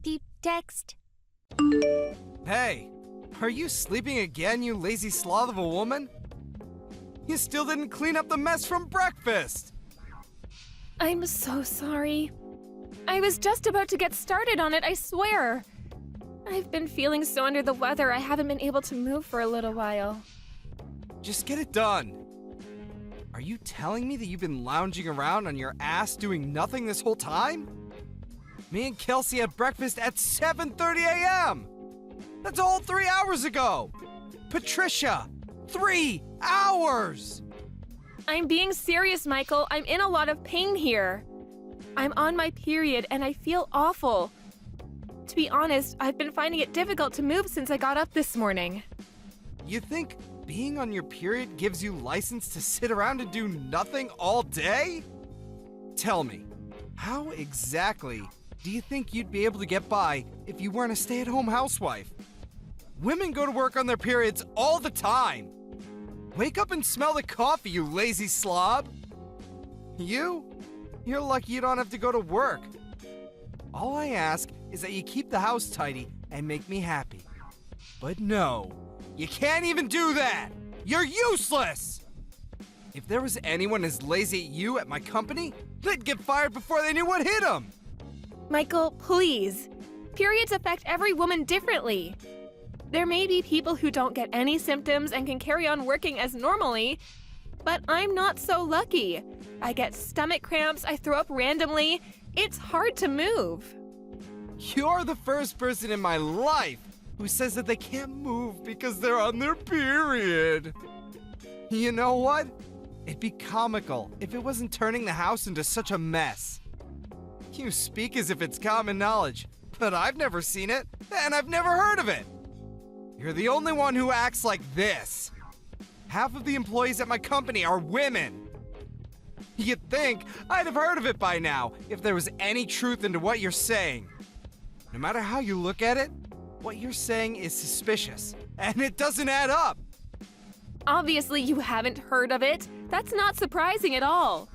Deep text. Hey, are you sleeping again, you lazy sloth of a woman? You still didn't clean up the mess from breakfast! I'm so sorry. I was just about to get started on it, I swear. I've been feeling so under the weather I haven't been able to move for a little while. Just get it done. Are you telling me that you've been lounging around on your ass doing nothing this whole time? Me and Kelsey had breakfast at 7:30 a.m. That's all 3 hours ago. Patricia, 3 hours! I'm being serious, Michael. I'm in a lot of pain here. I'm on my period and I feel awful. To be honest, I've been finding it difficult to move since I got up this morning. You think being on your period gives you license to sit around and do nothing all day? Tell me, how exactly do you think you'd be able to get by if you weren't a stay-at-home housewife? Women go to work on their periods all the time. Wake up and smell the coffee, you lazy slob. You're lucky you don't have to go to work. All I ask is that you keep the house tidy and make me happy. But no, you can't even do that! You're useless! If there was anyone as lazy as you at my company, they'd get fired before they knew what hit them! Michael, please. Periods affect every woman differently. There may be people who don't get any symptoms and can carry on working as normally, but I'm not so lucky. I get stomach cramps, I throw up randomly. It's hard to move. You're the first person in my life who says that they can't move because they're on their period. You know what? It'd be comical if it wasn't turning the house into such a mess. You speak as if it's common knowledge, but I've never seen it, and I've never heard of it. You're the only one who acts like this. Half of the employees at my company are women. You'd think I'd have heard of it by now if there was any truth into what you're saying. No matter how you look at it, what you're saying is suspicious, and it doesn't add up. Obviously, you haven't heard of it. That's not surprising at all.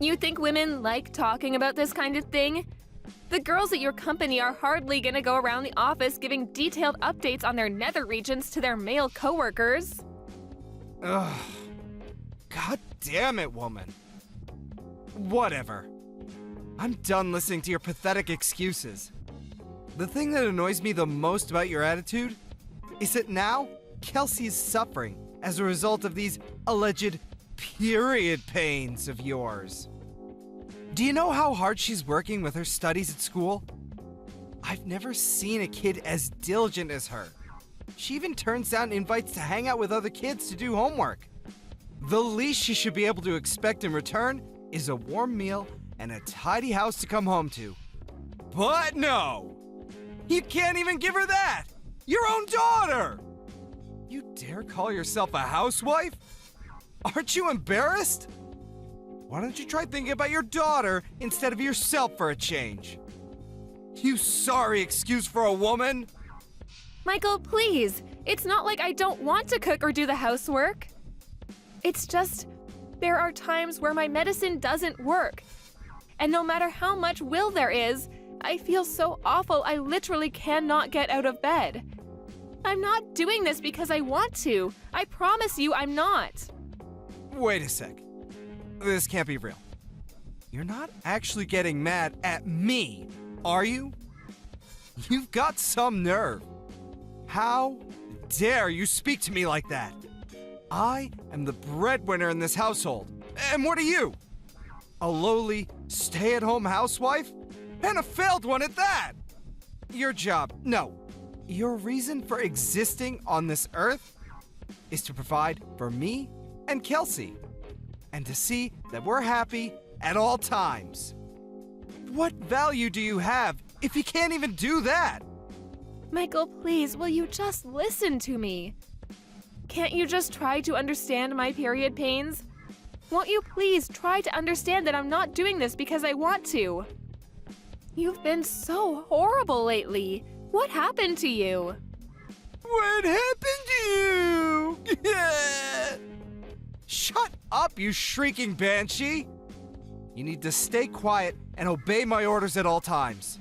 You think women like talking about this kind of thing? The girls at your company are hardly gonna go around the office giving detailed updates on their nether regions to their male coworkers. Ugh. God damn it, woman. Whatever. I'm done listening to your pathetic excuses. The thing that annoys me the most about your attitude is that now Kelsey is suffering as a result of these alleged period pains of yours. Do you know how hard she's working with her studies at school? I've never seen a kid as diligent as her. She even turns down invites to hang out with other kids to do homework. The least she should be able to expect in return is a warm meal and a tidy house to come home to. But no! You can't even give her that! Your own daughter! You dare call yourself a housewife? Aren't you embarrassed? Why don't you try thinking about your daughter instead of yourself for a change? You sorry excuse for a woman? Michael, please. It's not like I don't want to cook or do the housework. It's just, there are times where my medicine doesn't work. And no matter how much will there is, I feel so awful I literally cannot get out of bed. I'm not doing this because I want to. I promise you I'm not. Wait a sec. This can't be real. You're not actually getting mad at me, are you? You've got some nerve. How dare you speak to me like that? I am the breadwinner in this household. And what are you? A lowly, stay-at-home housewife? And a failed one at that! Your job, no. Your reason for existing on this earth is to provide for me and Kelsey. And to see that we're happy at all times. What value do you have if you can't even do that? Michael, please, will you just listen to me? Can't you just try to understand my period pains? Won't you please try to understand that I'm not doing this because I want to? You've been so horrible lately. What happened to you? What happened to you? Shut up, you shrieking banshee! You need to stay quiet and obey my orders at all times.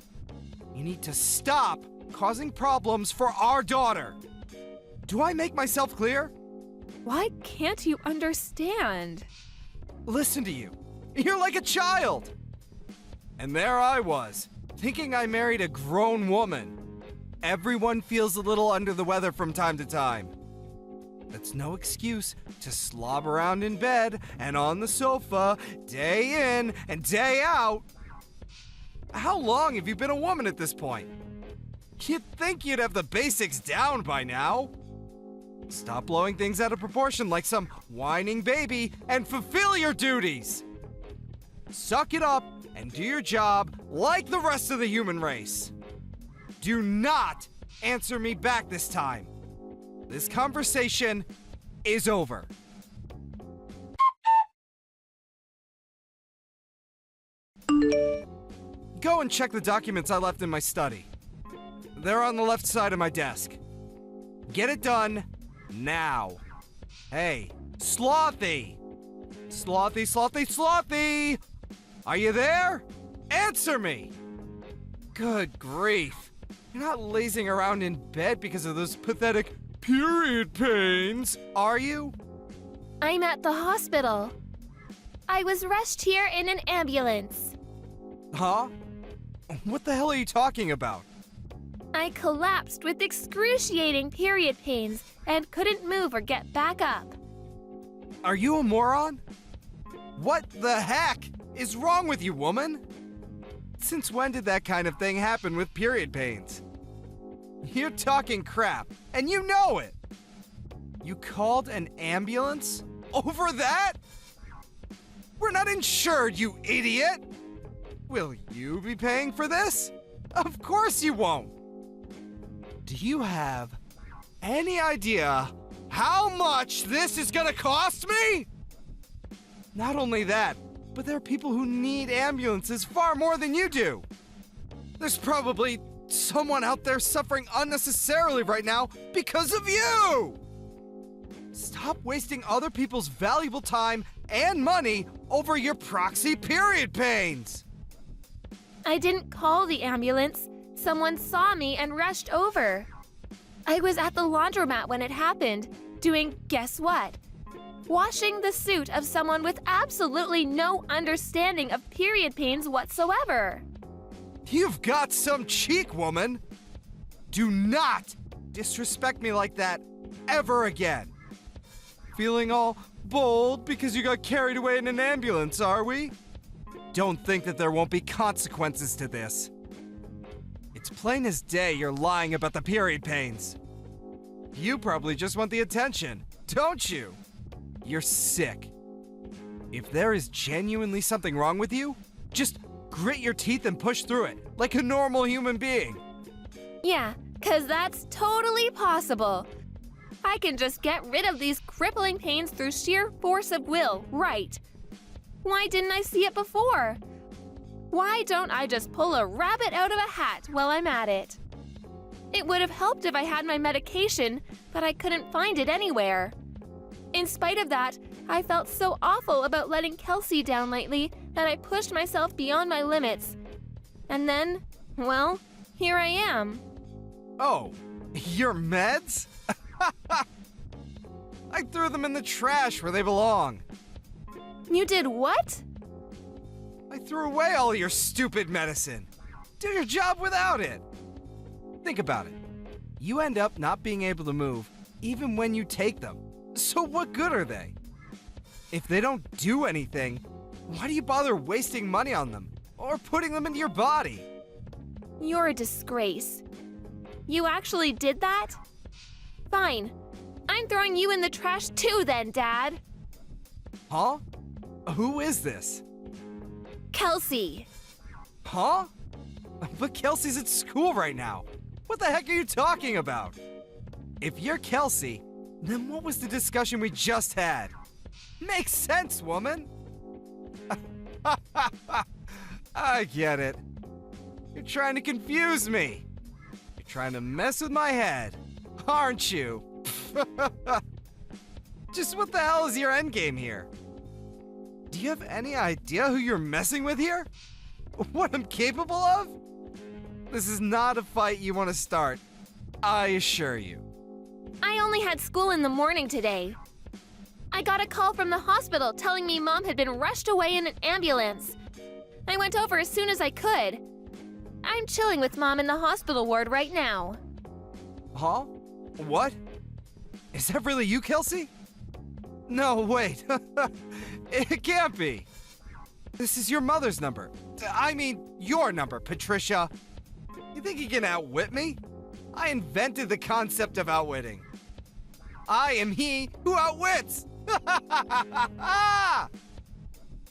You need to stop causing problems for our daughter. Do I make myself clear? Why can't you understand? Listen to you. You're like a child. And there I was, thinking I married a grown woman. Everyone feels a little under the weather from time to time. That's no excuse to slob around in bed and on the sofa, day in and day out. How long have you been a woman at this point? You'd think you'd have the basics down by now. Stop blowing things out of proportion like some whining baby and fulfill your duties. Suck it up and do your job like the rest of the human race. Do not answer me back this time. This conversation is over. Go and check the documents I left in my study. They're on the left side of my desk. Get it done now. Hey, Slothy! Slothy, Slothy, Slothy! Are you there? Answer me! Good grief. You're not lazing around in bed because of those pathetic period pains, are you? I'm at the hospital. I was rushed here in an ambulance. Huh? What the hell are you talking about? I collapsed with excruciating period pains and couldn't move or get back up. Are you a moron? What the heck is wrong with you, woman? Since when did that kind of thing happen with period pains? You're talking crap, and you know it! You called an ambulance? Over that? We're not insured, you idiot! Will you be paying for this? Of course you won't! Do you have any idea how much this is gonna cost me? Not only that, but there are people who need ambulances far more than you do. There's probably someone out there suffering unnecessarily right now because of you! Stop wasting other people's valuable time and money over your proxy period pains! I didn't call the ambulance. Someone saw me and rushed over. I was at the laundromat when it happened, doing guess what? Washing the suit of someone with absolutely no understanding of period pains whatsoever. You've got some cheek, woman! Do not disrespect me like that ever again. Feeling all bold because you got carried away in an ambulance, are we? Don't think that there won't be consequences to this. It's plain as day you're lying about the period pains. You probably just want the attention, don't you? You're sick. If there is genuinely something wrong with you, just grit your teeth and push through it, like a normal human being. Yeah, 'cause that's totally possible. I can just get rid of these crippling pains through sheer force of will, right? Why didn't I see it before? Why don't I just pull a rabbit out of a hat while I'm at it? It would have helped if I had my medication, but I couldn't find it anywhere. In spite of that, I felt so awful about letting Kelsey down lately that I pushed myself beyond my limits. And then, well, here I am. Oh, your meds? I threw them in the trash where they belong. You did what? I threw away all your stupid medicine. Do your job without it. Think about it. You end up not being able to move even when you take them. So what good are they? If they don't do anything, why do you bother wasting money on them or putting them into your body? You're a disgrace. You actually did that? Fine. I'm throwing you in the trash too then, Dad. Huh? Who is this? Kelsey. Huh? But Kelsey's at school right now. What the heck are you talking about? If you're Kelsey, then what was the discussion we just had? Makes sense, woman. I get it. You're trying to confuse me. You're trying to mess with my head, aren't you? Just what the hell is your endgame here? Do you have any idea who you're messing with here? What I'm capable of? This is not a fight you want to start, I assure you. I only had school in the morning today. I got a call from the hospital telling me Mom had been rushed away in an ambulance. I went over as soon as I could. I'm chilling with Mom in the hospital ward right now. Huh? What? Is that really you, Kelsey? No, wait. It can't be. This is your mother's number. I mean, your number, Patricia. You think you can outwit me? I invented the concept of outwitting. I am he who outwits!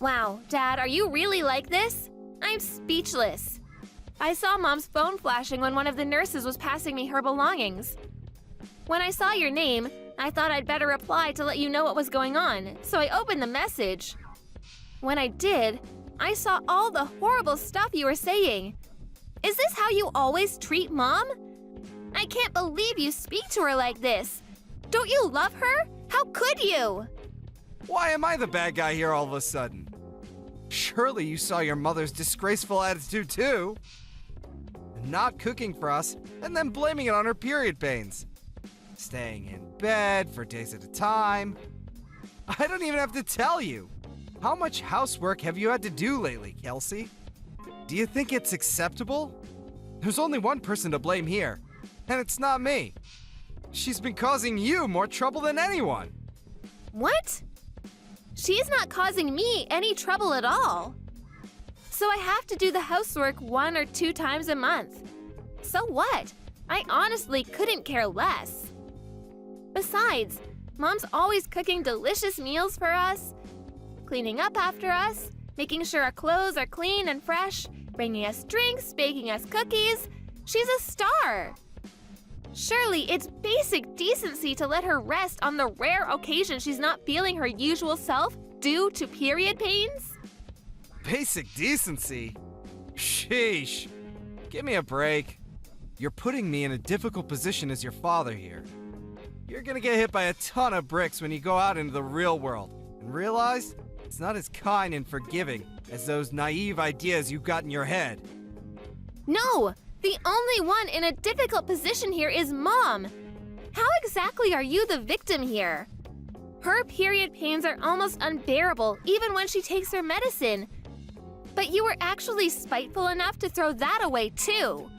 Wow, Dad, are you really like this? I'm speechless. I saw Mom's phone flashing when one of the nurses was passing me her belongings. When I saw your name, I thought I'd better reply to let you know what was going on, so I opened the message. When I did, I saw all the horrible stuff you were saying. Is this how you always treat Mom? I can't believe you speak to her like this. Don't you love her? How could you? Why am I the bad guy here all of a sudden? Surely you saw your mother's disgraceful attitude too. Not cooking for us and then blaming it on her period pains. Staying in bed for days at a time. I don't even have to tell you. How much housework have you had to do lately, Kelsey? Do you think it's acceptable? There's only one person to blame here, and it's not me. She's been causing you more trouble than anyone. What? She's not causing me any trouble at all. So I have to do the housework 1 or 2 times a month. So what? I honestly couldn't care less. Besides, Mom's always cooking delicious meals for us, cleaning up after us, making sure our clothes are clean and fresh, bringing us drinks, baking us cookies. She's a star. Surely it's basic decency to let her rest on the rare occasion she's not feeling her usual self due to period pains? Basic decency? Sheesh. Give me a break. You're putting me in a difficult position as your father here. You're gonna get hit by a ton of bricks when you go out into the real world and realize it's not as kind and forgiving as those naive ideas you've got in your head. No! The only one in a difficult position here is Mom. How exactly are you the victim here? Her period pains are almost unbearable even when she takes her medicine. But you were actually spiteful enough to throw that away too.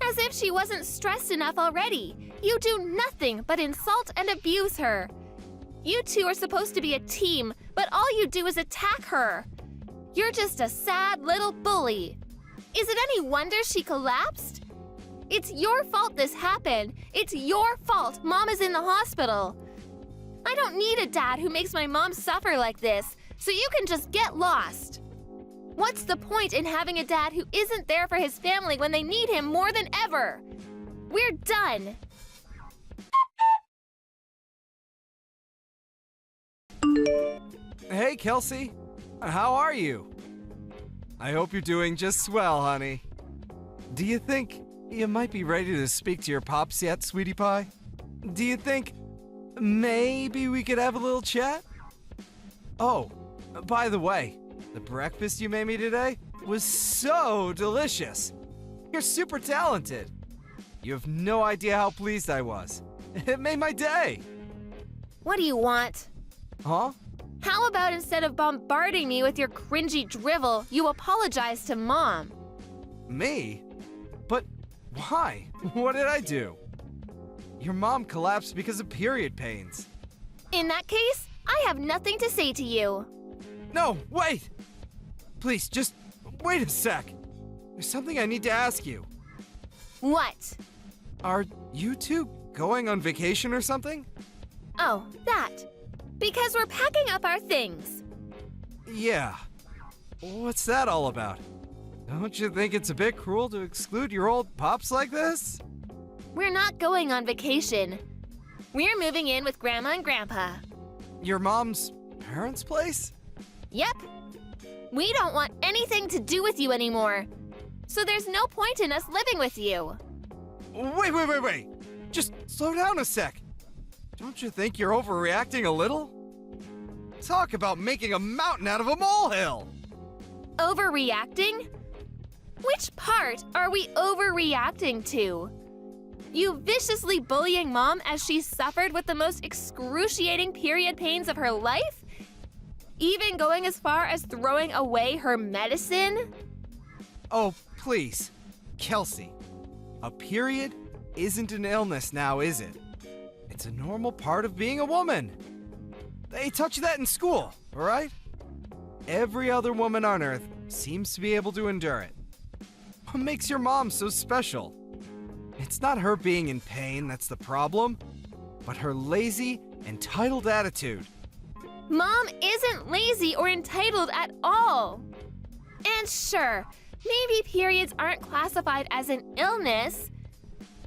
As if she wasn't stressed enough already. You do nothing but insult and abuse her. You two are supposed to be a team, but all you do is attack her. You're just a sad little bully. Is it any wonder she collapsed? It's your fault this happened. It's your fault Mom is in the hospital. I don't need a dad who makes my mom suffer like this, so you can just get lost. What's the point in having a dad who isn't there for his family when they need him more than ever? We're done. Hey, Kelsey. How are you? I hope you're doing just swell, honey. Do you think you might be ready to speak to your pops yet, sweetie pie? Do you think maybe we could have a little chat? Oh, by the way, the breakfast you made me today was so delicious. You're super talented. You have no idea how pleased I was. It made my day. What do you want? Huh? How about instead of bombarding me with your cringy drivel, you apologize to Mom? Me? But why? What did I do? Your mom collapsed because of period pains. In that case, I have nothing to say to you. No, wait! Please, just wait a sec. There's something I need to ask you. What? Are you two going on vacation or something? Oh, that. Because we're packing up our things. Yeah. What's that all about? Don't you think it's a bit cruel to exclude your old pops like this? We're not going on vacation. We're moving in with Grandma and Grandpa. Your mom's parents' place? Yep. We don't want anything to do with you anymore. So there's no point in us living with you. Wait. Just slow down a sec. Don't you think you're overreacting a little? Talk about making a mountain out of a molehill! Overreacting? Which part are we overreacting to? You viciously bullying Mom as she suffered with the most excruciating period pains of her life? Even going as far as throwing away her medicine? Oh, please. Kelsey, a period isn't an illness now, is it? It's a normal part of being a woman. They taught you that in school, all right? Every other woman on Earth seems to be able to endure it. What makes your mom so special? It's not her being in pain that's the problem, but her lazy, entitled attitude. Mom isn't lazy or entitled at all. And sure, maybe periods aren't classified as an illness,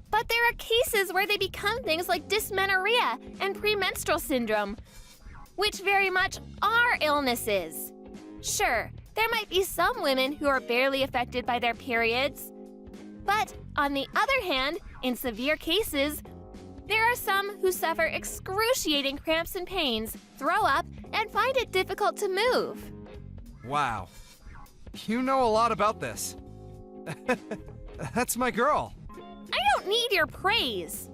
but there are cases where they become things like dysmenorrhea and premenstrual syndrome, which very much are illnesses. Sure, there might be some women who are barely affected by their periods, but on the other hand, in severe cases, there are some who suffer excruciating cramps and pains, throw up, and find it difficult to move. Wow. You know a lot about this. That's my girl. I don't need your praise.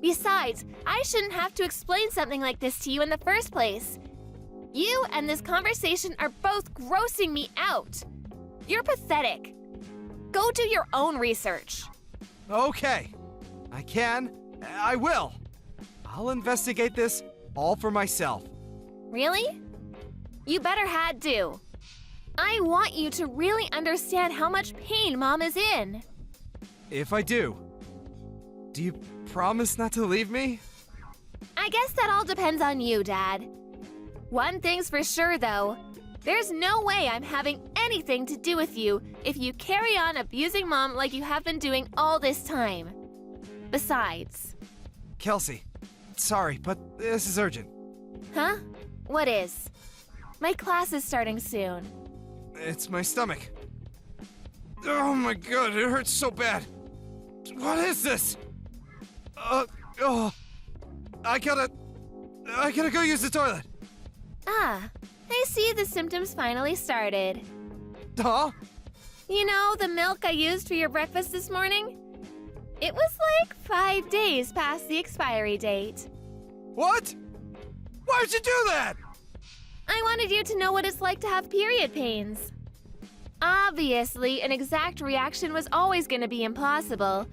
Besides, I shouldn't have to explain something like this to you in the first place. You and this conversation are both grossing me out. You're pathetic. Go do your own research. Okay. I will. I'll investigate this all for myself. Really? You better had do. I want you to really understand how much pain Mom is in. If I do you promise not to leave me? I guess that all depends on you, Dad. One thing's for sure, though. There's no way I'm having anything to do with you if you carry on abusing Mom like you have been doing all this time. Besides... Kelsey, sorry, but this is urgent. Huh? What is? My class is starting soon. It's my stomach. Oh my god, it hurts so bad. What is this? I gotta go use the toilet. Ah, I see the symptoms finally started. Huh? You know, the milk I used for your breakfast this morning? It was like 5 days past the expiry date. What? Why'd you do that? I wanted you to know what it's like to have period pains. Obviously, an exact reaction was always going to be impossible.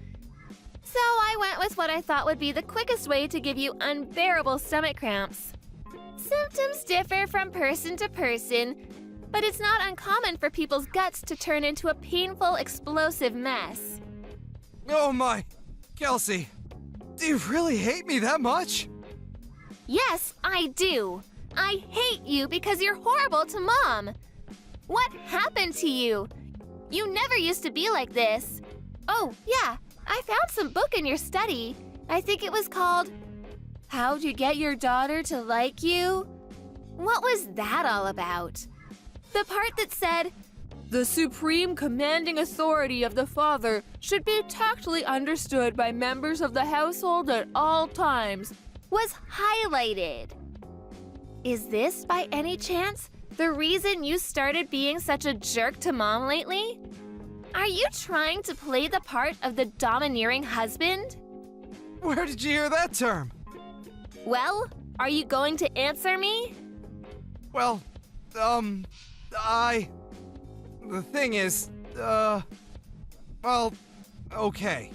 So I went with what I thought would be the quickest way to give you unbearable stomach cramps. Symptoms differ from person to person, but it's not uncommon for people's guts to turn into a painful, explosive mess. Oh my, Kelsey, do you really hate me that much? Yes, I do. I hate you because you're horrible to Mom. What happened to you? You never used to be like this. Oh, yeah, I found some book in your study. I think it was called How to Get Your Daughter to Like You. What was that all about? The part that said, the supreme commanding authority of the father should be tactfully understood by members of the household at all times, was highlighted. Is this, by any chance, the reason you started being such a jerk to Mom lately? Are you trying to play the part of the domineering husband? Where did you hear that term? Well, are you going to answer me? Well, the thing is, well, okay.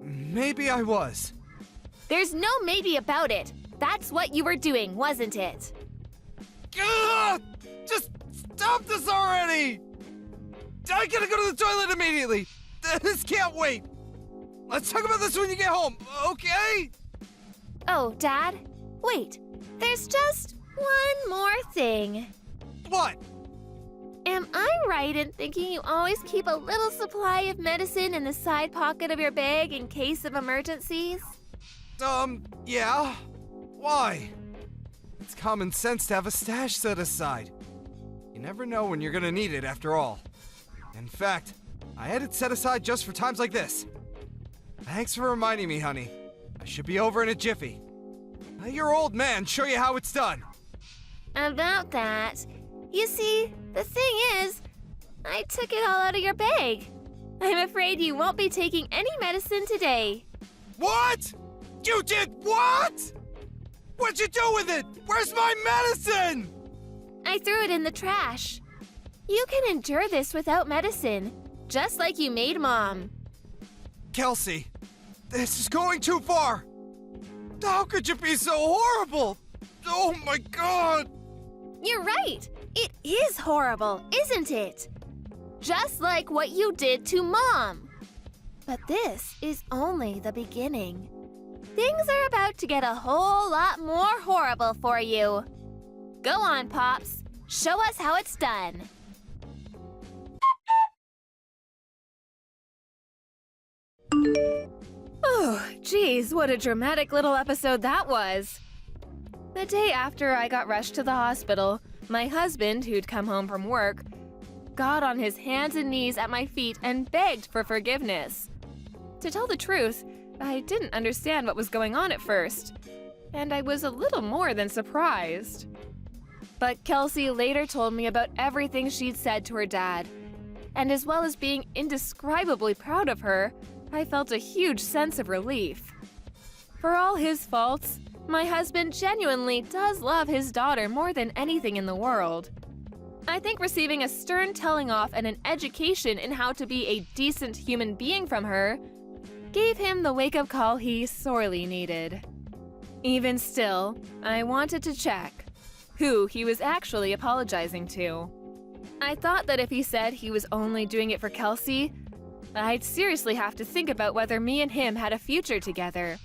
Maybe I was. There's no maybe about it. That's what you were doing, wasn't it? Ugh! Just stop this already! I gotta go to the toilet immediately! This can't wait! Let's talk about this when you get home, okay? Oh, Dad, wait. There's just one more thing. What? Am I right in thinking you always keep a little supply of medicine in the side pocket of your bag in case of emergencies? Yeah. Why? It's common sense to have a stash set aside. You never know when you're gonna need it after all. In fact, I had it set aside just for times like this. Thanks for reminding me, honey. I should be over in a jiffy. Let your old man show you how it's done. About that, you see, the thing is, I took it all out of your bag. I'm afraid you won't be taking any medicine today. What? You did what? What'd you do with it? Where's my medicine? I threw it in the trash. You can endure this without medicine, just like you made Mom. Kelsey, this is going too far. How could you be so horrible? Oh my God! You're right. It is horrible, isn't it? Just like what you did to Mom. But this is only the beginning. Things are about to get a whole lot more horrible for you. Go on, Pops. Show us how it's done. Oh, geez, what a dramatic little episode that was. The day after I got rushed to the hospital, my husband, who'd come home from work, got on his hands and knees at my feet and begged for forgiveness. To tell the truth, I didn't understand what was going on at first, and I was a little more than surprised. But Kelsey later told me about everything she'd said to her dad, and as well as being indescribably proud of her, I felt a huge sense of relief. For all his faults, my husband genuinely does love his daughter more than anything in the world. I think receiving a stern telling off and an education in how to be a decent human being from her gave him the wake-up call he sorely needed. Even still, I wanted to check who he was actually apologizing to. I thought that if he said he was only doing it for Kelsey, I'd seriously have to think about whether me and him had a future together.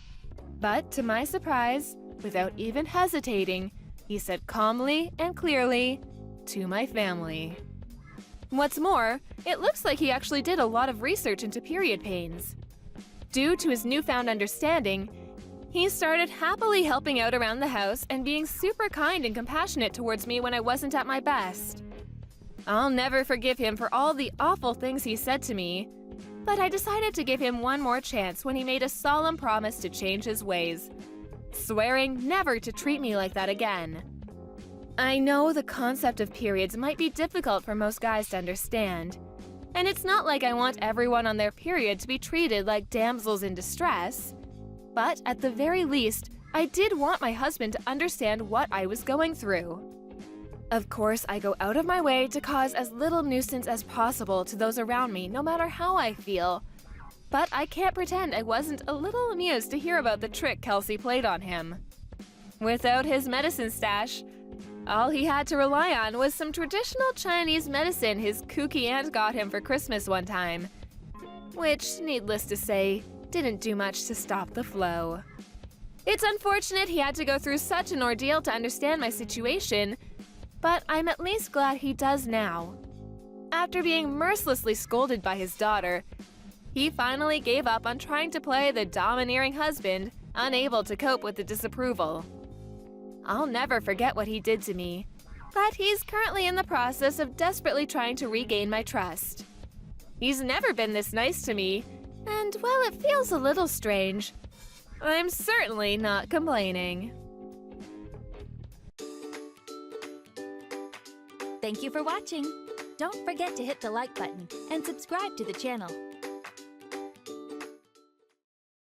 But to my surprise, without even hesitating, he said calmly and clearly, "To my family." What's more, it looks like he actually did a lot of research into period pains. Due to his newfound understanding, he started happily helping out around the house and being super kind and compassionate towards me when I wasn't at my best. I'll never forgive him for all the awful things he said to me, but I decided to give him one more chance when he made a solemn promise to change his ways, swearing never to treat me like that again. I know the concept of periods might be difficult for most guys to understand, and it's not like I want everyone on their period to be treated like damsels in distress, but at the very least, I did want my husband to understand what I was going through. Of course, I go out of my way to cause as little nuisance as possible to those around me, no matter how I feel. But I can't pretend I wasn't a little amused to hear about the trick Kelsey played on him. Without his medicine stash, all he had to rely on was some traditional Chinese medicine his kooky aunt got him for Christmas one time, which, needless to say, didn't do much to stop the flow. It's unfortunate he had to go through such an ordeal to understand my situation, but I'm at least glad he does now. After being mercilessly scolded by his daughter, he finally gave up on trying to play the domineering husband, unable to cope with the disapproval. I'll never forget what he did to me, but he's currently in the process of desperately trying to regain my trust. He's never been this nice to me, and while it feels a little strange, I'm certainly not complaining. Thank you for watching. Don't forget to hit the like button and subscribe to the channel.